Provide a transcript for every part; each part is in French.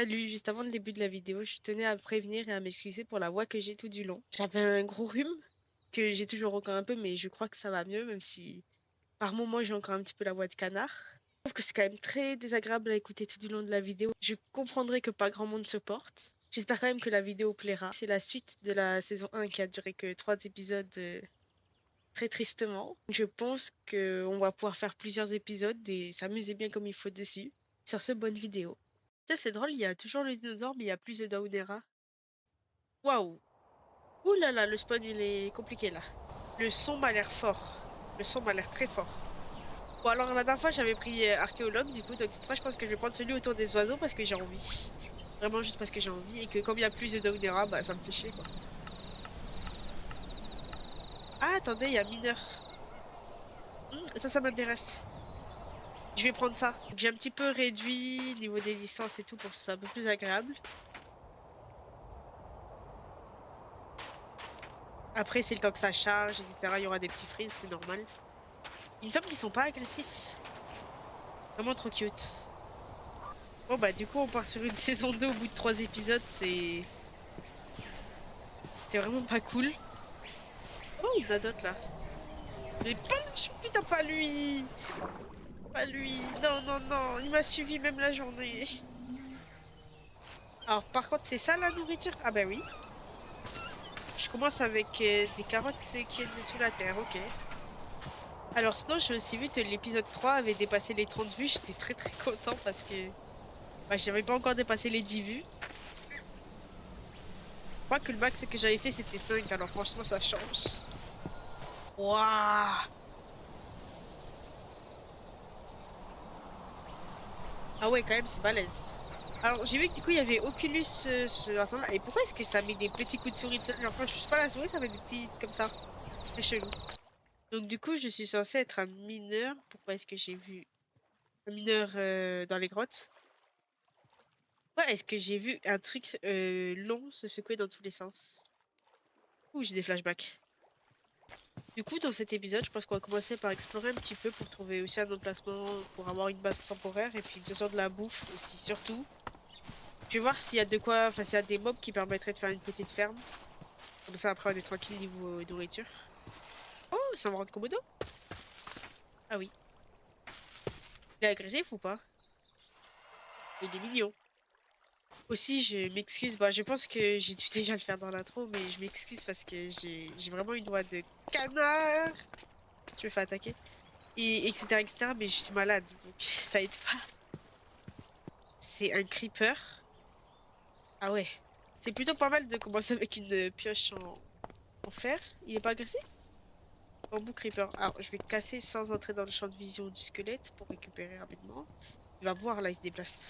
Salut, juste avant le début de la vidéo, je tenais à prévenir et à m'excuser pour la voix que j'ai tout du long. J'avais un gros rhume que j'ai toujours encore un peu, mais je crois que ça va mieux, même si par moments j'ai encore un petit peu la voix de canard. Je trouve que c'est quand même très désagréable à écouter tout du long de la vidéo. Je comprendrai que pas grand monde se porte. J'espère quand même que la vidéo plaira. C'est la suite de la saison 1 qui a duré que 3 épisodes très tristement. Je pense qu'on va pouvoir faire plusieurs épisodes et s'amuser bien comme il faut dessus. Sur ce, bonne vidéo. Tiens, c'est drôle, il y a toujours le dinosaure, mais il y a plus de Daunera. Waouh! Ouh là là, le spawn il est compliqué là. Le son m'a l'air fort. Le son m'a l'air très fort. Bon, alors la dernière fois j'avais pris archéologue, du coup, donc cette fois je pense que je vais prendre celui autour des oiseaux parce que j'ai envie. Vraiment juste parce que j'ai envie et que comme il y a plus de Daunera, bah ça me fait chier quoi. Ah, attendez, il y a mineur. Ça m'intéresse. Je vais prendre ça. Donc, j'ai un petit peu réduit niveau des distances et tout pour que ce soit un peu plus agréable. Après, c'est le temps que ça charge, etc. Il y aura des petits freezes, c'est normal. Il me semble qu'ils sont pas agressifs. Vraiment trop cute. Bon bah du coup on part sur une saison 2 au bout de 3 épisodes, c'est vraiment pas cool. Oh, il y en a d'autres là. Mais pas putain pas lui! Pas lui! Non, non, non, il m'a suivi même la journée. Alors par contre c'est ça la nourriture? Ah bah oui. Je commence avec des carottes qui viennent sous la terre, ok. Alors sinon j'ai aussi vu que l'épisode 3 avait dépassé les 30 vues, j'étais très très content parce que bah, j'avais pas encore dépassé les 10 vues. Je crois que le max que j'avais fait c'était 5, alors franchement ça change. Waouh! Ah ouais, quand même, c'est balèze. Alors, j'ai vu que du coup, il y avait Oculus sur cette version-là. Et pourquoi est-ce que ça met des petits coups de souris? Genre, quand je touche pas la souris, ça met des petits comme ça. C'est chelou. Donc, du coup, je suis censée être un mineur. Pourquoi est-ce que j'ai vu un mineur dans les grottes? Pourquoi est-ce que j'ai vu un truc long se secouer dans tous les sens? Ouh, j'ai des flashbacks. Du coup, dans cet épisode, je pense qu'on va commencer par explorer un petit peu pour trouver aussi un emplacement pour avoir une base temporaire et puis bien sûr de la bouffe aussi, surtout. Je vais voir s'il y a de quoi, enfin s'il y a des mobs qui permettraient de faire une petite ferme. Comme ça après on est tranquille niveau nourriture. Oh, c'est un de Komodo? Ah oui. Il est agressif ou pas? Il est mignon. Aussi, je m'excuse, bah je pense que j'ai dû déjà le faire dans l'intro, mais je m'excuse parce que j'ai vraiment une voix de canard. Je me fais attaquer. Et etc. etc. Mais je suis malade, donc ça aide pas. C'est un creeper. Ah ouais. C'est plutôt pas mal de commencer avec une pioche en fer. Il est pas agressif? Bambou creeper. Alors, je vais casser sans entrer dans le champ de vision du squelette pour récupérer rapidement. Il va voir, là, il se déplace.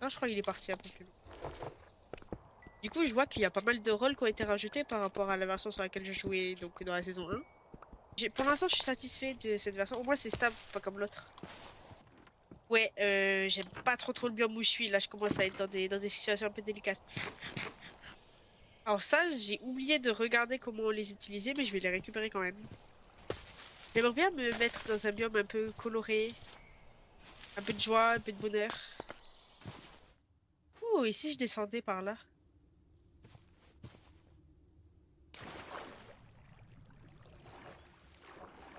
Ah, je crois qu'il est parti un peu plus loin. Du coup, je vois qu'il y a pas mal de rôles qui ont été rajoutés par rapport à la version sur laquelle je jouais donc dans la saison 1. Pour l'instant, je suis satisfait de cette version. Au moins, c'est stable, pas comme l'autre. Ouais, j'aime pas trop le biome où je suis. Là, je commence à être dans des situations un peu délicates. Alors ça, j'ai oublié de regarder comment on les utilisait, mais je vais les récupérer quand même. J'aimerais bien me mettre dans un biome un peu coloré, un peu de joie, un peu de bonheur. Oh, et si je descendais par là?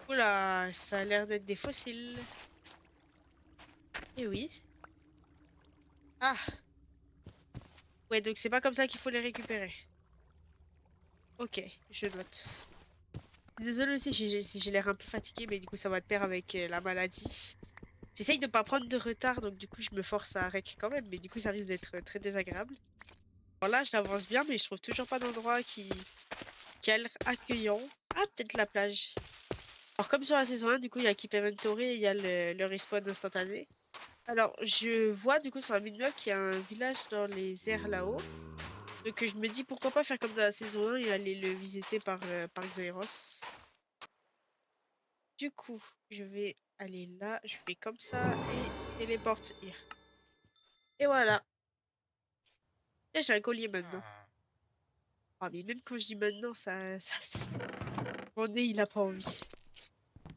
Oula, ça a l'air d'être des fossiles. Eh oui. Ah, ouais, donc c'est pas comme ça qu'il faut les récupérer. Ok, je note. Désolée aussi si j'ai l'air un peu fatiguée, mais du coup ça va de pair avec la maladie. J'essaye de pas prendre de retard, donc du coup je me force à rec quand même, mais du coup ça risque d'être très désagréable. Bon là, j'avance bien, mais je trouve toujours pas d'endroit qui a l'air accueillant. Ah, peut-être la plage. Alors comme sur la saison 1, du coup il y a Keep Inventory et il y a le respawn instantané. Alors je vois du coup sur la minimap qu'il y a un village dans les airs là-haut. Donc je me dis pourquoi pas faire comme dans la saison 1 et aller le visiter par Xaeros. Du coup, je vais aller là, je fais comme ça et téléporte here. Et voilà. Et j'ai un collier maintenant. Ah, mais même quand je dis maintenant, mon nez, il a pas envie.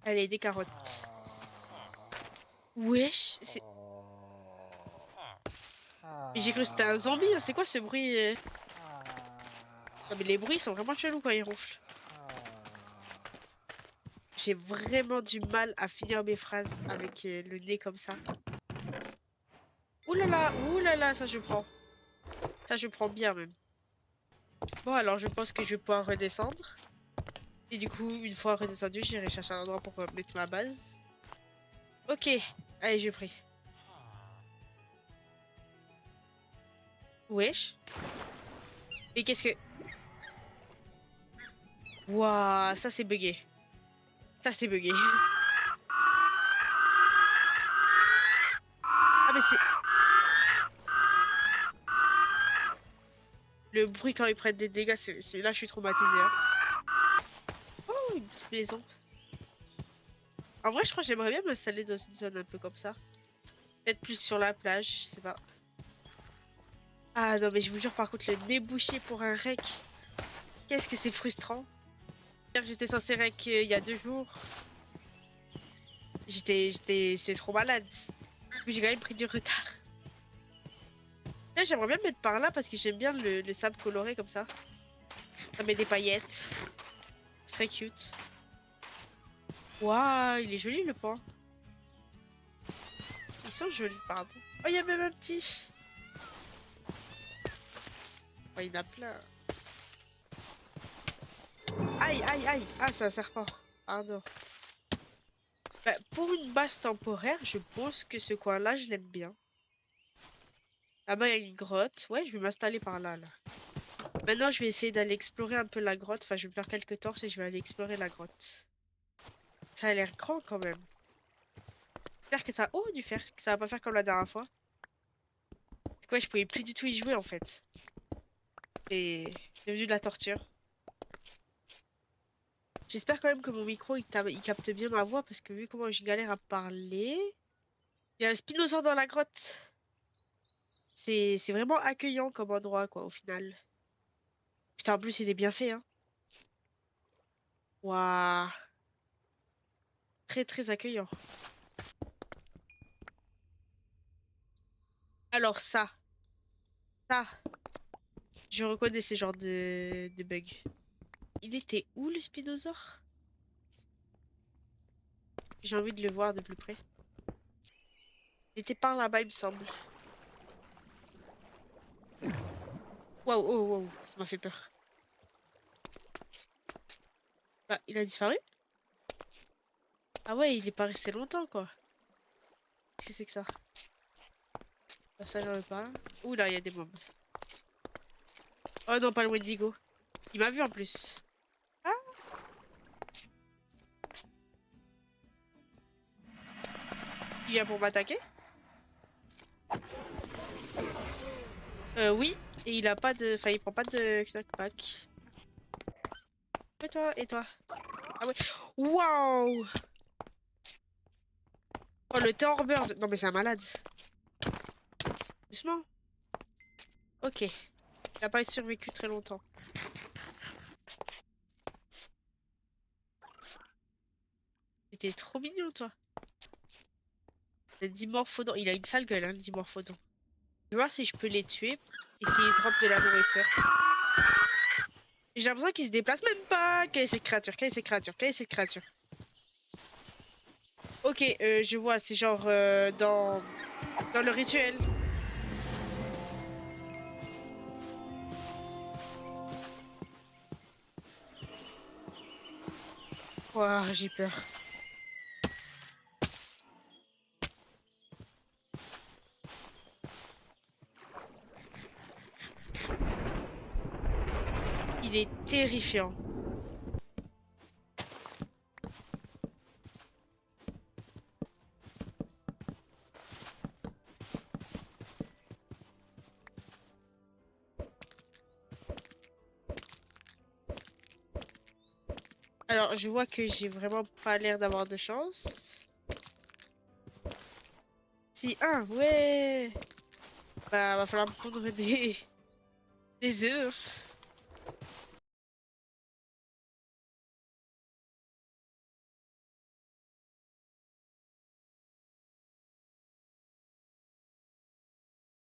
Allez, des carottes. Wesh, mais j'ai cru que c'était un zombie, hein. C'est quoi ce bruit Non, mais les bruits sont vraiment chelous quand ils ronflent. J'ai vraiment du mal à finir mes phrases avec le nez comme ça. Ouh là là, ça je prends. Ça je prends bien même. Bon, alors je pense que je vais pouvoir redescendre. Et du coup, une fois redescendu, j'irai chercher un endroit pour mettre ma base. Ok, allez, j'ai pris. Wesh. Mais qu'est-ce que... Waouh, ça c'est bugué. Ça c'est bugué. Ah mais c'est... Le bruit quand ils prennent des dégâts, là je suis traumatisée. Hein. Oh, une petite maison. En vrai, je crois que j'aimerais bien m'installer dans une zone un peu comme ça. Peut-être plus sur la plage, je sais pas. Ah non, mais je vous jure, par contre, le nez bouché pour un rec. Qu'est-ce que c'est frustrant. J'étais censé rec il y a 2 jours. J'étais trop malade. Mais j'ai quand même pris du retard. Là, j'aimerais bien me mettre par là parce que j'aime bien le sable coloré comme ça. Ça met des paillettes. C'est très cute. Waouh, il est joli le pont. Ils sont jolis, pardon. Oh, il y a même un petit. Oh, il y en a plein. Aïe, aïe, aïe. Ah, c'est un serpent. Pardon. Bah, pour une base temporaire, je pense que ce coin-là, je l'aime bien. Là-bas, il y a une grotte. Ouais, je vais m'installer par là, là. Maintenant, je vais essayer d'aller explorer un peu la grotte. Enfin, je vais me faire quelques torches et je vais aller explorer la grotte. Ça a l'air grand quand même. J'espère que ça... Oh, du fer, que ça va pas faire comme la dernière fois. C'est quoi, je pouvais plus du tout y jouer en fait. C'est devenu de la torture. J'espère quand même que mon micro il capte bien ma voix parce que vu comment je galère à parler. Il y a un spinosaure dans la grotte. C'est vraiment accueillant comme endroit quoi au final. Putain en plus il est bien fait hein. Waouh. Très très accueillant. Alors ça, je reconnais ces genres de bugs. Il était où le spinosaure? J'ai envie de le voir de plus près. Il était par là-bas il me semble. Waouh, oh, wow, ça m'a fait peur. Bah, il a disparu? Ah ouais, il est pas resté longtemps, quoi. Qu'est-ce que c'est que ça? Ah, ça, j'en ai pas. Ouh là, il y a des mobs. Oh non, pas le Wendigo. Il m'a vu en plus. Ah, il vient pour m'attaquer? Oui. Et il a pas de... Enfin, il prend pas de knockback. Et toi? Et toi? Ah ouais. Waouh! Oh, le Terror Bird. Non, mais c'est un malade. Doucement. Ok. Il a pas survécu très longtemps. T'es trop mignon, toi. Le Dimorphodon. Il a une sale gueule, hein, le Dimorphodon. Je vais voir si je peux les tuer. Et s'ils drop de la nourriture. J'ai l'impression qu'ils se déplacent même pas. Quelle est cette créature? Quelle est cette créature? Quelle est cette créature? Ok, je vois, c'est genre dans le rituel. Ouah, j'ai peur. Il est terrifiant. Alors, je vois que j'ai vraiment pas l'air d'avoir de chance. Si, ouais. Bah, va falloir me pondre des œufs.